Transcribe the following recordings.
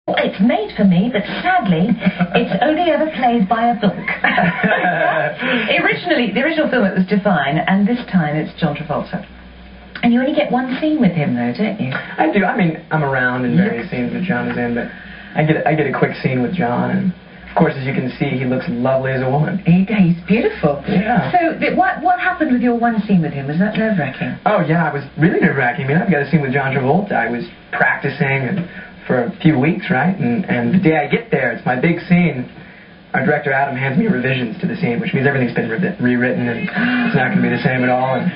Well, it's made for me, but sadly, it's only ever played by a book. Originally, the original film, it was Divine, and this time it's John Travolta. And you only get one scene with him, though, don't you? I do. I mean, I'm around in various scenes that John is in, but I get a quick scene with John, and of course, as you can see, he looks lovely as a woman. He's beautiful. Yeah. So, what happened with your one scene with him? Was that nerve-wracking? Oh, yeah, it was really nerve-wracking. I mean, I've got a scene with John Travolta. I was practicing for a few weeks, right? And the day I get there, it's my big scene. Our director, Adam, hands me revisions to the scene, which means everything's been rewritten, and it's not going to be the same at all. And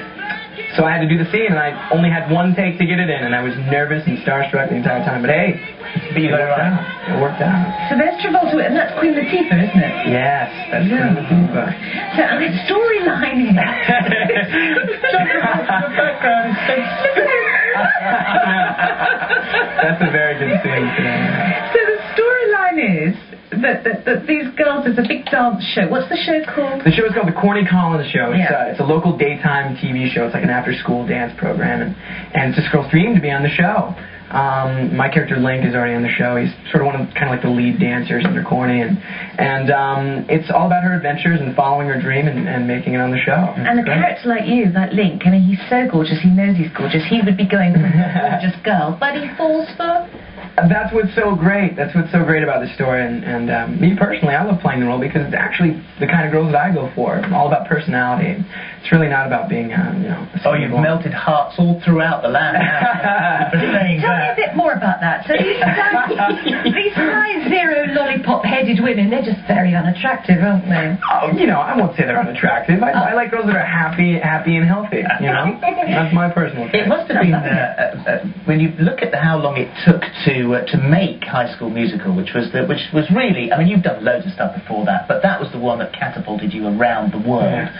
so I had to do the scene, and I only had one take to get it in, and I was nervous and starstruck the entire time. But hey, you got it right. It worked out. So there's Travolta, and that's Queen Latifah, isn't it? Yes, that's Queen Latifah. So, and the storyline is... John Travolta in the background is so That's a very good scene. So the storyline is that these girls, there's a big dance show. What's the show called? The show is called The Corny Collins Show. It's a local daytime TV show. It's like an after-school dance program, and it's this girl's dream to be on the show. My character Link is already on the show. He's sort of kind of like the lead dancers under Corny, and it's all about her adventures and following her dream and making it on the show. And a character like you, like Link, I mean, he's so gorgeous. He knows he's gorgeous. He would be going for a gorgeous girl, but he falls for... That's what's so great. That's what's so great about the story. And me personally, I love playing the role because it's actually the kind of girls that I go for. It's all about personality. It's really not about being, you've melted hearts all throughout the land. Tell me a bit more about that. So these size zero lollipop-headed women, they're just very unattractive, aren't they? Oh, I won't say they're unattractive. I like girls that are happy and healthy. That's my personal thing. It must have been when you look at how long it took to make High School Musical, which was really, I mean, you've done loads of stuff before that, but that was the one that catapulted you around the world. Yeah.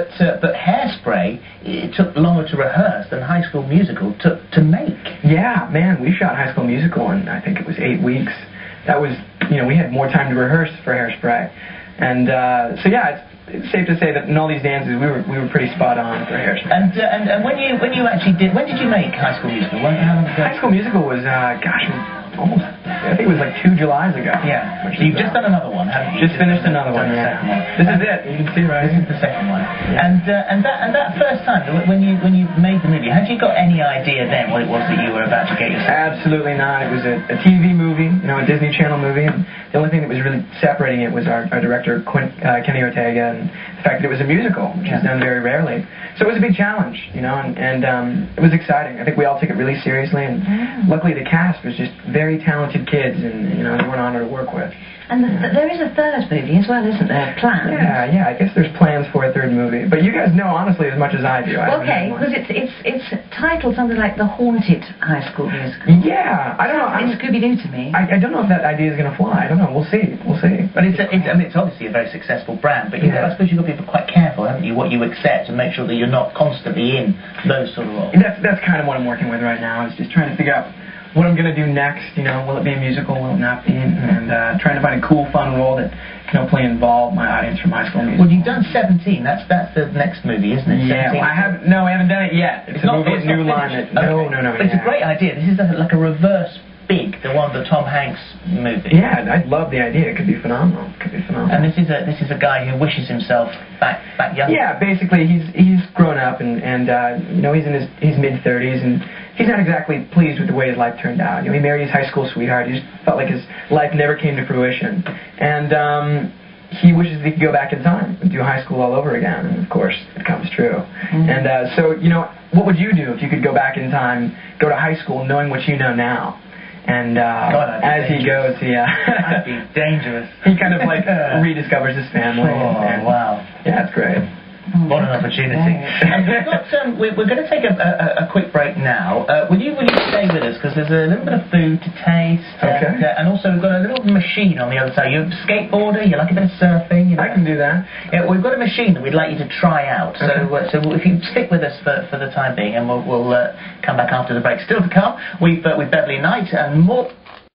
But Hairspray, it took longer to rehearse than High School Musical took to make. Yeah, man, we shot High School Musical in, I think it was 8 weeks. That was, we had more time to rehearse for Hairspray. And so yeah, it's safe to say that in all these dances we were pretty spot on for Hairspray. And when you actually did, when did you make High School Musical? How long ago? High School Musical was almost, I think it was like 2 Julys ago. Yeah. So you've just done another one, haven't you? Just finished another one. Yeah. This is it. You can see right. This is the second one. Yeah. And that first time when you made the movie, had you got any idea then what it was that you were about to get yourself? Absolutely not. It was a TV movie, a Disney Channel movie. And the only thing that was really separating it was our director Kenny Ortega, and the fact that it was a musical, which is done very rarely. So it was a big challenge, and it was exciting. I think we all took it really seriously, and luckily the cast was just very talented kids, and they were an honor to work with. And there is a third movie as well, isn't there? Planned? Yeah. I guess there's plans for a third movie, but you guys know honestly as much as I do. Okay, because it's titled something like The Haunted High School Musical. Yeah, I don't know. It's Scooby-Doo to me. I don't know if that idea is going to fly. I don't know. We'll see. But it's obviously a very successful brand, but I suppose you've got to be quite careful, haven't you, what you accept, and make sure that you're not constantly in those sort of roles. That's kind of what I'm working with right now. Is just trying to figure out what I'm going to do next. Will it be a musical? Will it not be? And trying to find a cool, fun role that can hopefully involve my audience from High School Musical. Well, you've done 17. That's the next movie, isn't it? Yeah. Well, I haven't done it yet. It's a movie, New Line. No. But it's a great idea. This is like a reverse Big, the one, the Tom Hanks movie. Yeah, I love the idea. It could be phenomenal. And this is a guy who wishes himself back young. Yeah, basically he's grown up and he's in his mid-30s, and he's not exactly pleased with the way his life turned out. He married his high school sweetheart. He just felt like his life never came to fruition, and he wishes he could go back in time and do high school all over again. And of course, it comes true. And so what would you do if you could go back in time, go to high school, knowing what you know now? And as he goes, that'd be dangerous. He kind of like rediscovers his family. And wow. Yeah, it's great. What an opportunity. And we're going to take a quick break now. Will you stay with us, because there's a little bit of food to taste. Okay. And also we've got a little machine on the other side. You're a skateboarder, you like a bit of surfing. I can do that. Yeah, we've got a machine that we'd like you to try out. Okay. So if you stick with us for the time being, and we'll come back after the break. Still to come, we've Beverly Knight and more.